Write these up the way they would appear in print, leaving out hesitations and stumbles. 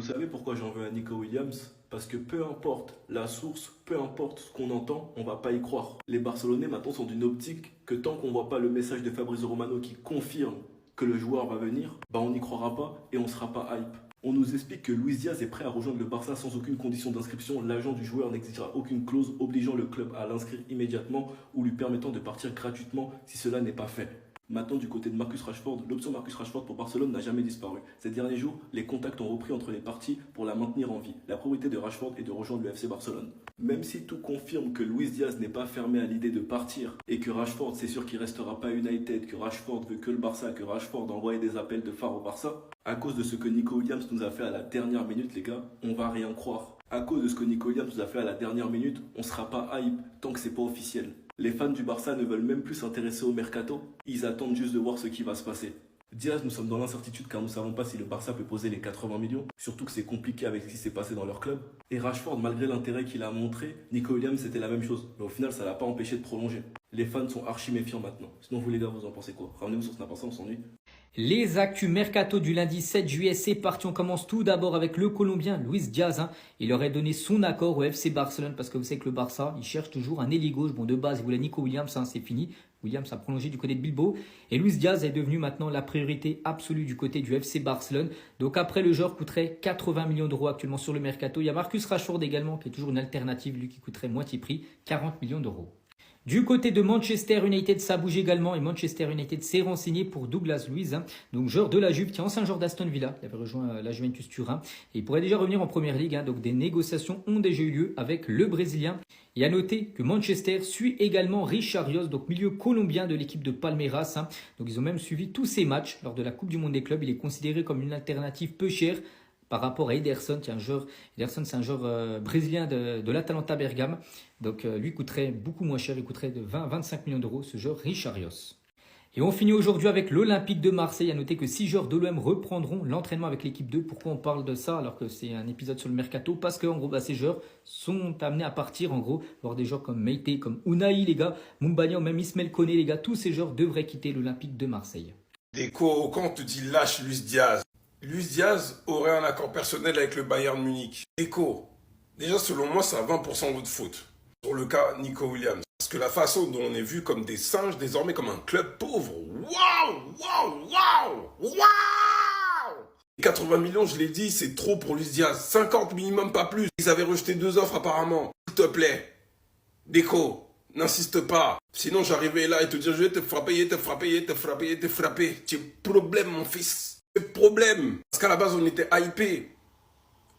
Vous savez pourquoi j'en veux à Nico Williams? Parce que peu importe la source, peu importe ce qu'on entend, on va pas y croire. Les Barcelonais maintenant sont d'une optique que tant qu'on voit pas le message de Fabrizio Romano qui confirme que le joueur va venir, bah on n'y croira pas et on sera pas hype. On nous explique que Luis Diaz est prêt à rejoindre le Barça sans aucune condition d'inscription. L'agent du joueur n'exigera aucune clause obligeant le club à l'inscrire immédiatement ou lui permettant de partir gratuitement si cela n'est pas fait. Maintenant, du côté de Marcus Rashford, l'option Marcus Rashford pour Barcelone n'a jamais disparu. Ces derniers jours, les contacts ont repris entre les parties pour la maintenir en vie. La priorité de Rashford est de rejoindre le FC Barcelone. Même si tout confirme que Luis Diaz n'est pas fermé à l'idée de partir et que Rashford, c'est sûr qu'il restera pas United, que Rashford veut que le Barça, que Rashford envoie des appels de phare au Barça, à cause de ce que Nico Williams nous a fait à la dernière minute, les gars, on va rien croire. À cause de ce que Nico Williams nous a fait à la dernière minute, on sera pas hype tant que c'est pas officiel. Les fans du Barça ne veulent même plus s'intéresser au mercato, ils attendent juste de voir ce qui va se passer. Diaz, nous sommes dans l'incertitude car nous ne savons pas si le Barça peut poser les 80 millions, surtout que c'est compliqué avec ce qui s'est passé dans leur club. Et Rashford, malgré l'intérêt qu'il a montré, Nico Williams c'était la même chose, mais au final ça l'a pas empêché de prolonger. Les fans sont archi méfiants maintenant. Sinon vous les gars, vous en pensez quoi? Ramenez-vous sur Snap, on s'ennuie. Les actus mercato du lundi 7 juillet, c'est parti. On commence tout d'abord avec le Colombien Luis Diaz. Il aurait donné son accord au FC Barcelone parce que vous savez que le Barça, il cherche toujours un ailier gauche. Bon, de base, il voulait Nico Williams, c'est fini. Williams a prolongé du côté de Bilbao. Et Luis Diaz est devenu maintenant la priorité absolue du côté du FC Barcelone. Donc après, le joueur coûterait 80 millions d'euros actuellement sur le mercato. Il y a Marcus Rashford également qui est toujours une alternative, lui qui coûterait moitié prix, 40 millions d'euros. Du côté de Manchester United, ça bouge également et Manchester United s'est renseigné pour Douglas Luiz, donc joueur de la Juve, qui est ancien joueur d'Aston Villa, il avait rejoint la Juventus Turin et il pourrait déjà revenir en Première Ligue. Donc des négociations ont déjà eu lieu avec le Brésilien. Et à noter que Manchester suit également Richard Rios, donc milieu colombien de l'équipe de Palmeiras. Donc ils ont même suivi tous ses matchs lors de la Coupe du Monde des clubs. Il est considéré comme une alternative peu chère par rapport à Ederson, qui est un joueur, Ederson c'est un joueur brésilien de l'Atalanta Bergame. Donc lui coûterait beaucoup moins cher, il coûterait de 20-25 millions d'euros ce joueur Richard Rios. Et on finit aujourd'hui avec l'Olympique de Marseille. À noter que 6 joueurs de l'OM reprendront l'entraînement avec l'équipe 2. Pourquoi on parle de ça alors que c'est un épisode sur le mercato? Parce que en gros, ces joueurs sont amenés à partir en gros. Voir des joueurs comme Meite, comme Unai les gars, Mumbagna ou même Ismaël Koné les gars. Tous ces joueurs devraient quitter l'Olympique de Marseille. Déco, quand on te dit lâche Luis Diaz, Luis Diaz aurait un accord personnel avec le Bayern Munich. Déco, déjà selon moi c'est à 20% votre faute. Sur le cas Nico Williams. Parce que la façon dont on est vu comme des singes, désormais comme un club pauvre. Waouh, waouh, waouh, waouh 80 millions, je l'ai dit, c'est trop pour Luis Diaz. 50 minimum, pas plus. Ils avaient rejeté 2 offres apparemment. S'il te plaît, Déco, n'insiste pas. Sinon j'arrivais là et te dire je vais te frapper, te frapper, te frapper, te frapper. Tu es problème mon fils. C'est problème. Parce qu'à la base on était hypé.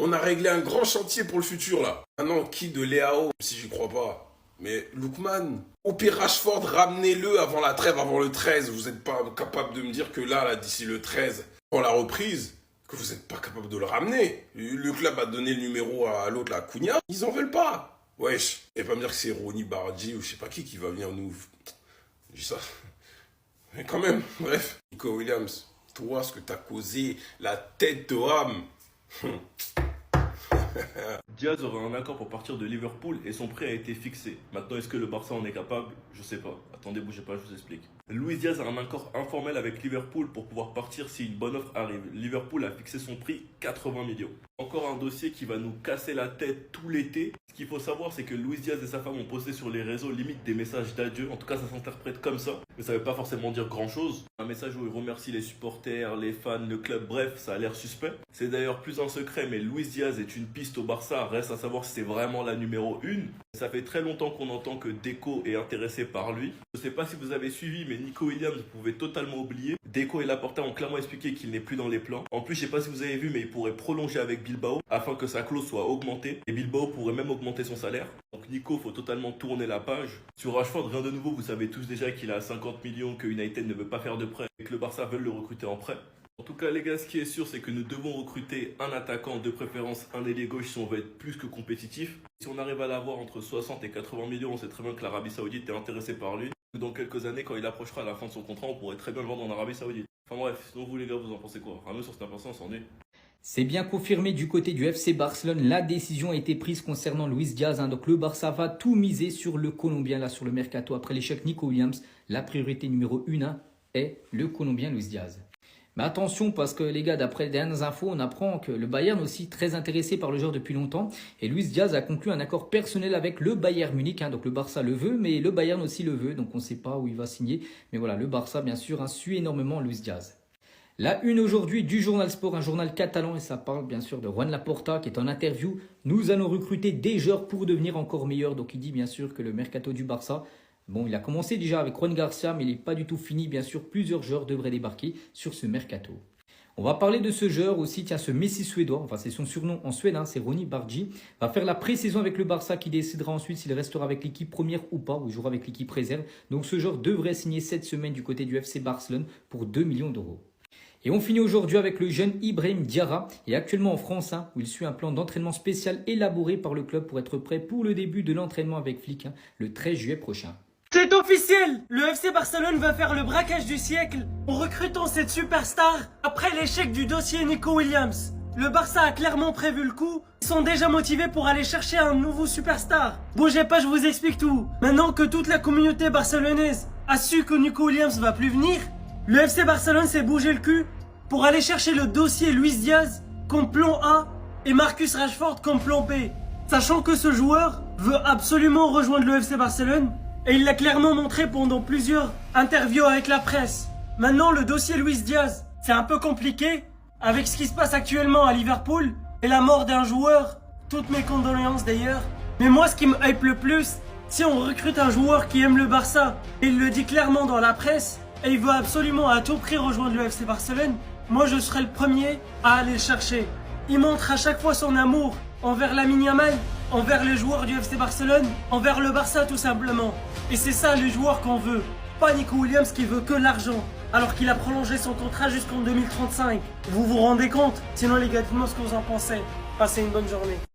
On a réglé un grand chantier pour le futur là. Maintenant qui de Léao, si j'y crois pas. Mais Lookman, au pire Rashford, ramenez-le avant la trêve, avant le 13. Vous n'êtes pas capable de me dire que là d'ici le 13, pour la reprise, que vous n'êtes pas capable de le ramener. Le club a donné le numéro à l'autre, la Cunha. Ils en veulent pas. Wesh, et pas me dire que c'est Ronny Bardji ou je sais pas qui va venir nous... Je dis ça. Mais quand même, bref. Nico Williams, toi, ce que t'as causé, la tête de âme. Diaz aurait un accord pour partir de Liverpool et son prix a été fixé. Maintenant, est-ce que le Barça en est capable? Je sais pas. Attendez, bougez pas, je vous explique. Luis Diaz a un accord informel avec Liverpool pour pouvoir partir si une bonne offre arrive. Liverpool a fixé son prix 80 millions. Encore un dossier qui va nous casser la tête tout l'été. Ce qu'il faut savoir, c'est que Luis Diaz et sa femme ont posté sur les réseaux limite des messages d'adieu. En tout cas, ça s'interprète comme ça. Mais ça veut pas forcément dire grand chose. Un message où il remercie les supporters, les fans, le club, bref, ça a l'air suspect. C'est d'ailleurs plus un secret, mais Luis Diaz est une piste au Barça. Reste à savoir si c'est vraiment la numéro 1. Ça fait très longtemps qu'on entend que Deco est intéressé par lui. Je sais pas si vous avez suivi, mais Nico Williams, vous pouvez totalement oublier. Deco et Laporta ont clairement expliqué qu'il n'est plus dans les plans. En plus, je sais pas si vous avez vu, mais il pourrait prolonger avec Bilbao afin que sa clause soit augmentée. Et Bilbao pourrait même augmenter son salaire. Donc Nico, faut totalement tourner la page. Sur Rashford, rien de nouveau, vous savez tous déjà qu'il a 50 millions, que United ne veut pas faire de prêt et que le Barça veut le recruter en prêt. En tout cas, les gars, ce qui est sûr, c'est que nous devons recruter un attaquant, de préférence un ailier gauche si on veut être plus que compétitif. Si on arrive à l'avoir entre 60 et 80 millions, on sait très bien que l'Arabie Saoudite est intéressée par lui. Dans quelques années, quand il approchera la fin de son contrat, on pourrait très bien le vendre en Arabie Saoudite. Enfin bref, sinon vous les gars, vous en pensez quoi? Rameux sur cette information, on s'ennuie. C'est bien confirmé du côté du FC Barcelone. La décision a été prise concernant Luis Diaz. Donc le Barça va tout miser sur le Colombien, là sur le mercato. Après l'échec Nico Williams, la priorité numéro 1 est le Colombien Luis Diaz. Mais attention parce que les gars, d'après les dernières infos, on apprend que le Bayern est aussi très intéressé par le joueur depuis longtemps. Et Luis Diaz a conclu un accord personnel avec le Bayern Munich. Donc le Barça le veut, mais le Bayern aussi le veut. Donc on ne sait pas où il va signer. Mais voilà, le Barça bien sûr suit énormément Luis Diaz. La une aujourd'hui du Journal Sport, un journal catalan, et ça parle bien sûr de Juan Laporta qui est en interview. Nous allons recruter des joueurs pour devenir encore meilleurs. Donc il dit bien sûr que le mercato du Barça, bon, il a commencé déjà avec Juan Garcia, mais il n'est pas du tout fini. Bien sûr, plusieurs joueurs devraient débarquer sur ce mercato. On va parler de ce joueur aussi, tiens, ce Messi suédois, enfin c'est son surnom en Suède, c'est Ronny Bardghji, va faire la pré-saison avec le Barça qui décidera ensuite s'il restera avec l'équipe première ou pas, ou il jouera avec l'équipe réserve. Donc ce joueur devrait signer cette semaine du côté du FC Barcelone pour 2 millions d'euros. Et on finit aujourd'hui avec le jeune Ibrahim Diarra, il est actuellement en France, où il suit un plan d'entraînement spécial élaboré par le club pour être prêt pour le début de l'entraînement avec Flick, le 13 juillet prochain. C'est officiel! Le FC Barcelone va faire le braquage du siècle en recrutant cette superstar après l'échec du dossier Nico Williams. Le Barça a clairement prévu le coup, ils sont déjà motivés pour aller chercher un nouveau superstar. Bougez pas, je vous explique tout. Maintenant que toute la communauté barcelonaise a su que Nico Williams va plus venir, le FC Barcelone s'est bougé le cul pour aller chercher le dossier Luis Diaz comme plan A et Marcus Rashford comme plan B. Sachant que ce joueur veut absolument rejoindre le FC Barcelone et il l'a clairement montré pendant plusieurs interviews avec la presse. Maintenant, le dossier Luis Diaz, c'est un peu compliqué avec ce qui se passe actuellement à Liverpool et la mort d'un joueur. Toutes mes condoléances d'ailleurs. Mais moi, ce qui me hype le plus, si on recrute un joueur qui aime le Barça et il le dit clairement dans la presse et il veut absolument à tout prix rejoindre le FC Barcelone, moi je serai le premier à aller le chercher. Il montre à chaque fois son amour envers Lamine Yamal, envers les joueurs du FC Barcelone, envers le Barça tout simplement. Et c'est ça les joueurs qu'on veut. Pas Nico Williams qui veut que l'argent, alors qu'il a prolongé son contrat jusqu'en 2035. Vous vous rendez compte? Sinon les gars, dites-moi ce que vous en pensez. Passez une bonne journée.